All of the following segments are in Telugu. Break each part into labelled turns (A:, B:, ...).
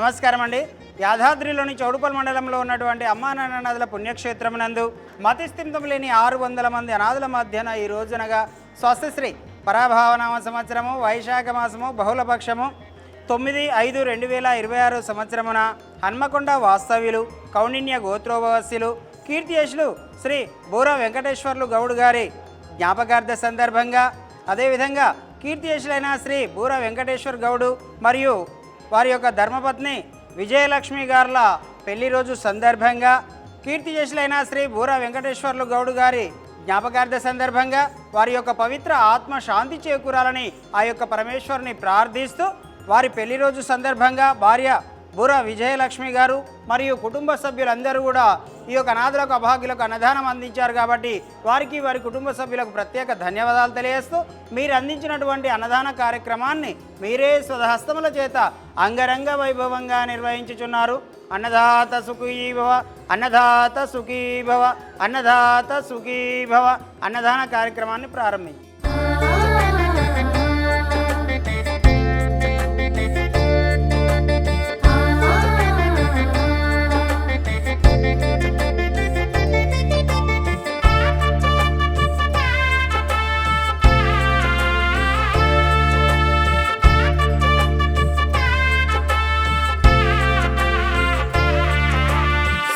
A: నమస్కారం అండి. యాదాద్రిలోని చౌడుపల్ మండలంలో ఉన్నటువంటి అమ్మా నాన్న నదుల పుణ్యక్షేత్రమునందు మతిస్థిమితం లేని 600 మంది అనాథుల మధ్యన ఈ రోజునగా స్వస్తిశ్రీ పరాభావనామ సంవత్సరము వైశాఖ మాసము బహుళపక్షము 9/5/2026 సంవత్సరమున హన్మకొండ వాస్తవ్యులు కౌండిన్య గోత్రోభవస్యులు కీర్తియశులు శ్రీ బూర వెంకటేశ్వర్లు గౌడ్ గారి జ్ఞాపకార్థ సందర్భంగా అదేవిధంగా కీర్తియశులైన శ్రీ బూర వెంకటేశ్వర్ గౌడు మరియు వారి యొక్క ధర్మపత్ని విజయలక్ష్మి గారుల పెళ్లి రోజు సందర్భంగా కీర్తియశులైన శ్రీ బూర వెంకటేశ్వర్లు గౌడు గారి జ్ఞాపకార్థ సందర్భంగా వారి యొక్క పవిత్ర ఆత్మ శాంతి చేకూరాలని ఆ యొక్క పరమేశ్వరుని ప్రార్థిస్తూ వారి పెళ్లి రోజు సందర్భంగా భార్య బూర విజయలక్ష్మి గారు మరియు కుటుంబ సభ్యులందరూ కూడా ఈ యొక్క అనాథులకు అభాగ్యులకు అన్నదానం అందించారు. కాబట్టి వారికి వారి కుటుంబ సభ్యులకు ప్రత్యేక ధన్యవాదాలు తెలియజేస్తూ మీరు అందించినటువంటి అన్నదాన కార్యక్రమాన్ని మీరే స్వహస్తముల చేత అంగరంగ వైభవంగా నిర్వహించుచున్నారు. అన్నదాత సుఖీభవ, అన్నదాత సుఖీభవ, అన్నదాత సుఖీభవ అన్నదాన కార్యక్రమాన్ని ప్రారంభించారు.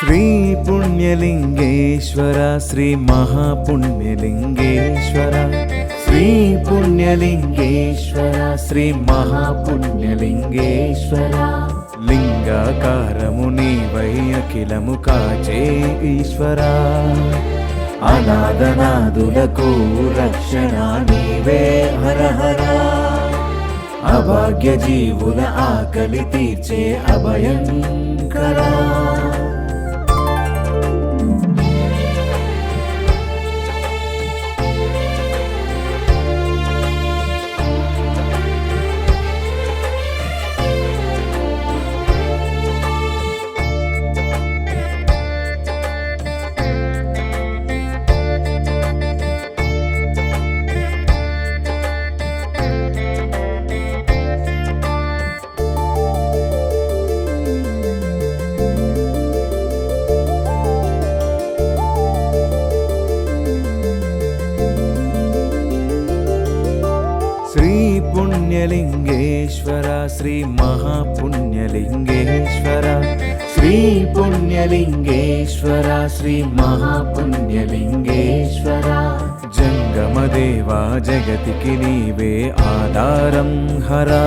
B: శ్రీ పుణ్యలింగేశ్వర శ్రీ మహాపుణ్యలింగేశ్వర శ్రీ పుణ్యలింగేశ్వర శ్రీ మహాపుణ్యలింగేశ్వర లింగాకారము నీవై అఖిలము కాచే ఈశ్వర అనాథనాదులకు రక్షణ నీవే హర హర అభాగ్య జీవుల ఆకలి తీర్చే అభయంకరా. పుణ్యలింగేశ్వర శ్రీ మహాపుణ్యలింగేశ్వర శ్రీ పుణ్యలింగేశ్వర శ్రీ మహాపుణ్యలింగేశ్వర జంగమదేవా జగతికి నీవే ఆధారం హరా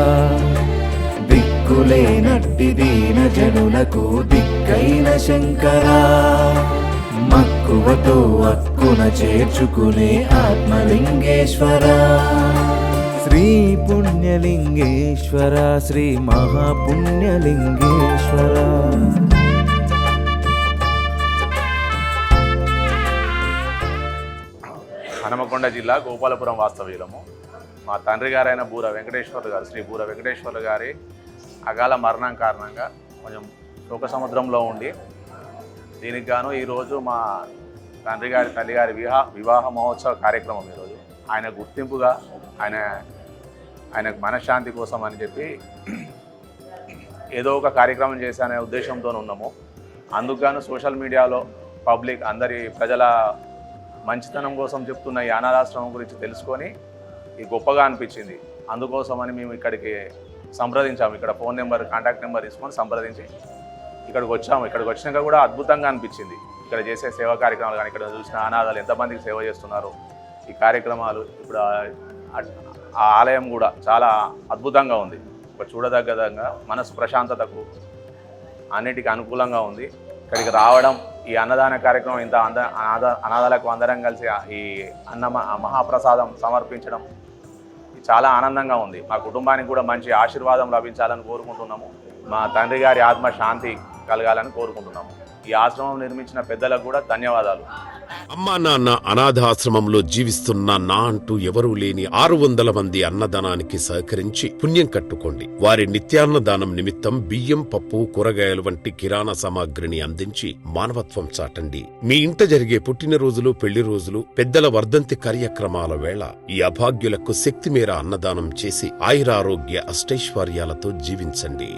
B: దిక్కులేనట్టి దీన జనులకు దిక్కైన శంకరా మక్కువతో అక్కున చేర్చుకునే ఆత్మలింగేశ్వర శ్రీ పుణ్యలింగేశ్వర శ్రీ మహాపుణ్యలింగేశ్వర.
C: హనుమకొండ జిల్లా గోపాలపురం వాస్తవ్యులము. మా తండ్రి గారైన బూర వెంకటేశ్వర్లు గారు శ్రీ బూర వెంకటేశ్వర్లు గారి అకాల మరణం కారణంగా కొంచెం శోక సముద్రంలో ఉండి దీనికి గాను ఈరోజు మా తండ్రి గారి తల్లి గారి వివాహ మహోత్సవ కార్యక్రమం ఈరోజు ఆయన గుర్తింపుగా ఆయనకు మనశ్శాంతి కోసం అని చెప్పి ఏదో ఒక కార్యక్రమం చేసే ఉద్దేశంతో ఉన్నాము. అందుకుగాను సోషల్ మీడియాలో పబ్లిక్ అందరి ప్రజల మంచితనం కోసం చెప్తున్న ఈ అనాథాశ్రమం గురించి తెలుసుకొని ఈ గొప్పగా అనిపించింది. అందుకోసమని మేము ఇక్కడికి సంప్రదించాము. ఇక్కడ ఫోన్ నెంబర్ కాంటాక్ట్ నెంబర్ తీసుకొని సంప్రదించి ఇక్కడికి వచ్చాము. ఇక్కడికి వచ్చినాక కూడా అద్భుతంగా అనిపించింది. ఇక్కడ చేసే సేవా కార్యక్రమాలు కానీ ఇక్కడ చూసిన అనాథాలు ఎంతమందికి సేవ చేస్తున్నారు ఈ కార్యక్రమాలు. ఇప్పుడు ఆ ఆలయం కూడా చాలా అద్భుతంగా ఉంది. ఒక చూడదగ్గదంగా మనసు ప్రశాంతతకు అన్నిటికీ అనుకూలంగా ఉంది. ఇక్కడికి రావడం ఈ అన్నదాన కార్యక్రమం ఇంత అనాథాలకు అందరం కలిసి ఈ మహాప్రసాదం సమర్పించడం చాలా ఆనందంగా ఉంది. మా కుటుంబానికి కూడా మంచి ఆశీర్వాదం లభించాలని కోరుకుంటున్నాము. మా తండ్రి గారి ఆత్మ శాంతి కలగాలని కోరుకుంటున్నాము. ఈ ఆశ్రమం నిర్మించిన పెద్దలకు కూడా ధన్యవాదాలు.
D: అమ్మా నాన్న అనాథాశ్రమంలో జీవిస్తున్న నా అంటూ ఎవరూ లేని 600 మంది అన్నదానానికి సహకరించి పుణ్యం కట్టుకోండి. వారి నిత్యాన్నదానం నిమిత్తం బియ్యం, పప్పు, కూరగాయలు వంటి కిరాణా సామాగ్రిని అందించి మానవత్వం చాటండి. మీ ఇంట జరిగే పుట్టినరోజులు, పెళ్లి రోజులు, పెద్దల వర్ధంతి కార్యక్రమాల వేళ ఈ అభాగ్యులకు శక్తి మేర అన్నదానం చేసి ఆయురారోగ్య అష్టైశ్వర్యాలతో జీవించండి.